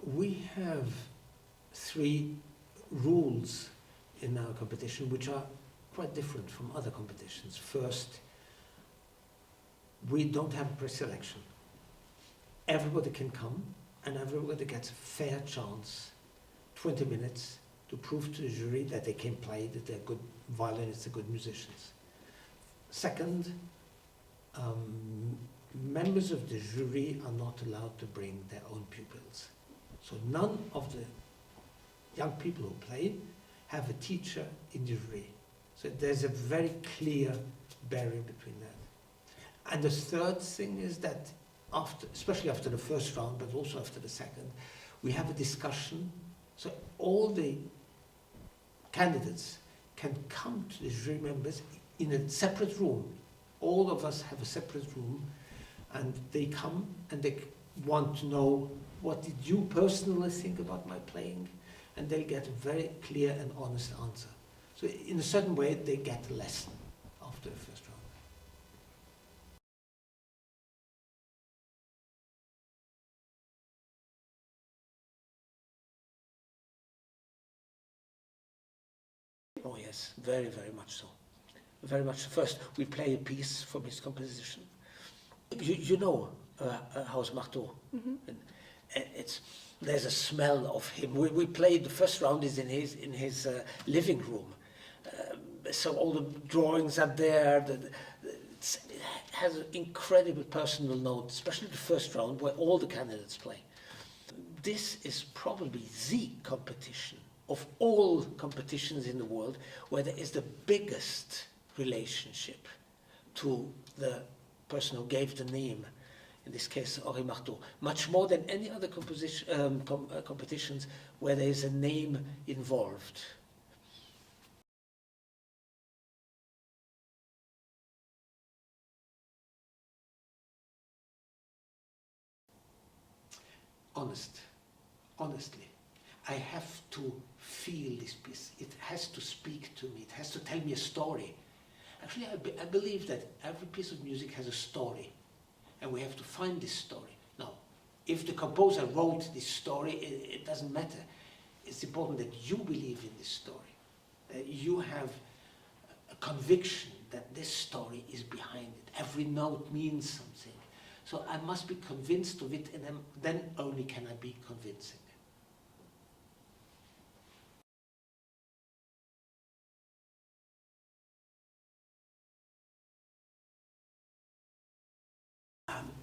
We have 3 rules in our competition which are quite different from other competitions. First, we don't have a pre-selection. Everybody can come and everybody gets a fair chance, 20 minutes, to prove to the jury that they can play, that they're good violinists, they're good musicians. Second, members of the jury are not allowed to bring their own pupils. So none of the young people who play have a teacher in the jury. So there's a very clear barrier between that. And the third thing is that after, especially after the first round, but also after the second, we have a discussion. So all the candidates can come to the jury members in a separate room. All of us have a separate room, and they come and they want to know, what did you personally think about my playing? And they'll get a very clear and honest answer. So in a certain way, they get a lesson after the first round. Oh yes, very, very much so. Very much. First, we play a piece from his composition. You know House Marteau. Mm-hmm. And there's a smell of him. We played, the first round is in his living room. So all the drawings are there. It has an incredible personal note, especially the first round where all the candidates play. This is probably the competition of all competitions in the world where there is the biggest relationship to the person who gave the name, in this case Henri Marteau, much more than any other competitions where there is a name involved. Honestly, I have to feel this piece. It has to speak to me. It has to tell me a story. Actually, I believe that every piece of music has a story, and we have to find this story. Now, if the composer wrote this story, it doesn't matter. It's important that you believe in this story, that you have a conviction that this story is behind it. Every note means something. So I must be convinced of it, and then only can I be convincing.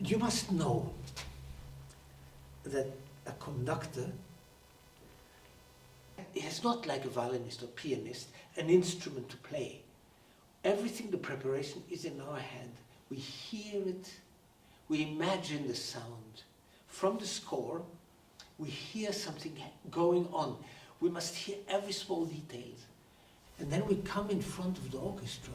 You must know that a conductor is not like a violinist or pianist, an instrument to play. Everything, the preparation is in our head. We hear it, we imagine the sound. From the score, we hear something going on. We must hear every small detail. And then we come in front of the orchestra,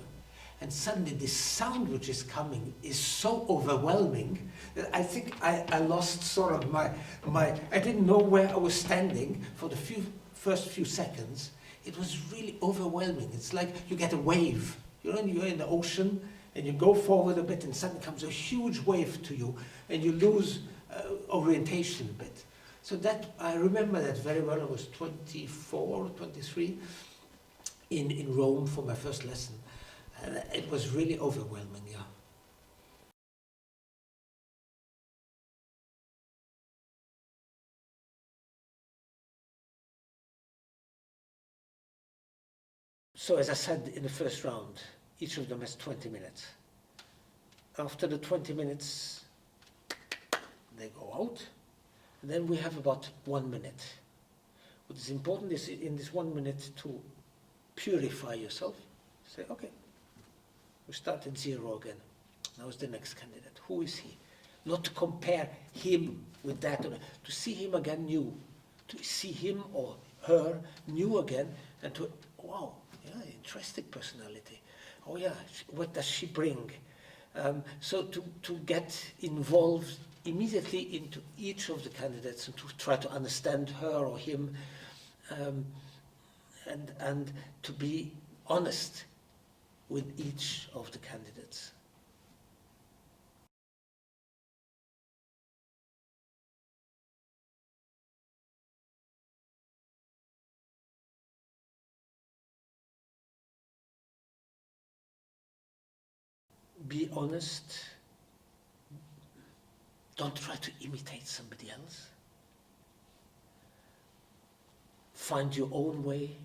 and suddenly this sound which is coming is so overwhelming that I think I lost sort of my I didn't know where I was standing for the first few seconds. It was really overwhelming. It's like you get a wave. You know, you're in the ocean and you go forward a bit and suddenly comes a huge wave to you and you lose orientation a bit. So that, I remember that very well. I was 24, 23 in Rome for my first lesson. And it was really overwhelming, yeah. So as I said in the first round, each of them has 20 minutes. After the 20 minutes, they go out, and then we have about 1 minute. What is important is in this 1 minute to purify yourself. Say, okay, we start at 0 again. Now is the next candidate. Who is he? Not to compare him with that, to see him again new, to see him or her new again, and to, wow, yeah, interesting personality. Oh yeah, what does she bring? So to get involved immediately into each of the candidates and to try to understand her or him, and to be honest with each of the candidates. be honest. Don't try to imitate somebody else. Find your own way.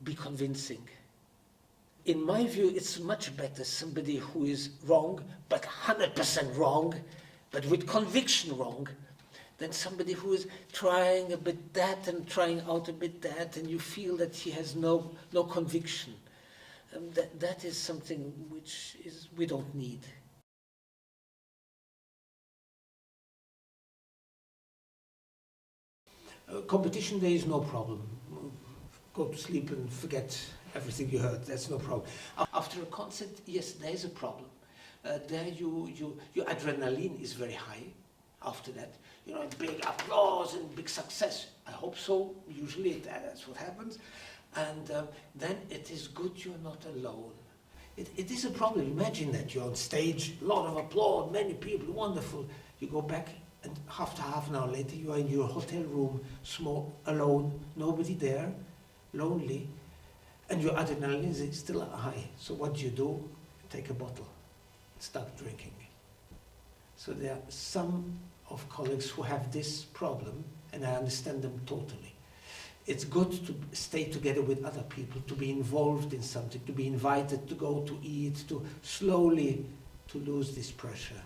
Be convincing. In my view, it's much better somebody who is wrong, but 100% wrong, but with conviction wrong, than somebody who is trying a bit that and trying out a bit that, and you feel that he has no conviction. That is something which we don't need. Competition day is no problem. Go to sleep and forget everything you heard. That's no problem. After a concert, yes, there is a problem. There your adrenaline is very high. After that, big applause and big success. I hope so. Usually that's what happens. And then it is good you're not alone. It is a problem. Imagine that you're on stage, a lot of applause, many people, wonderful. You go back, and after half an hour later, you are in your hotel room, small, alone, nobody there, lonely, and your adrenaline is still high. So what do? Take a bottle, start drinking. So there are some of colleagues who have this problem, and I understand them totally. It's good to stay together with other people, to be involved in something, to be invited to go to eat, to slowly to lose this pressure.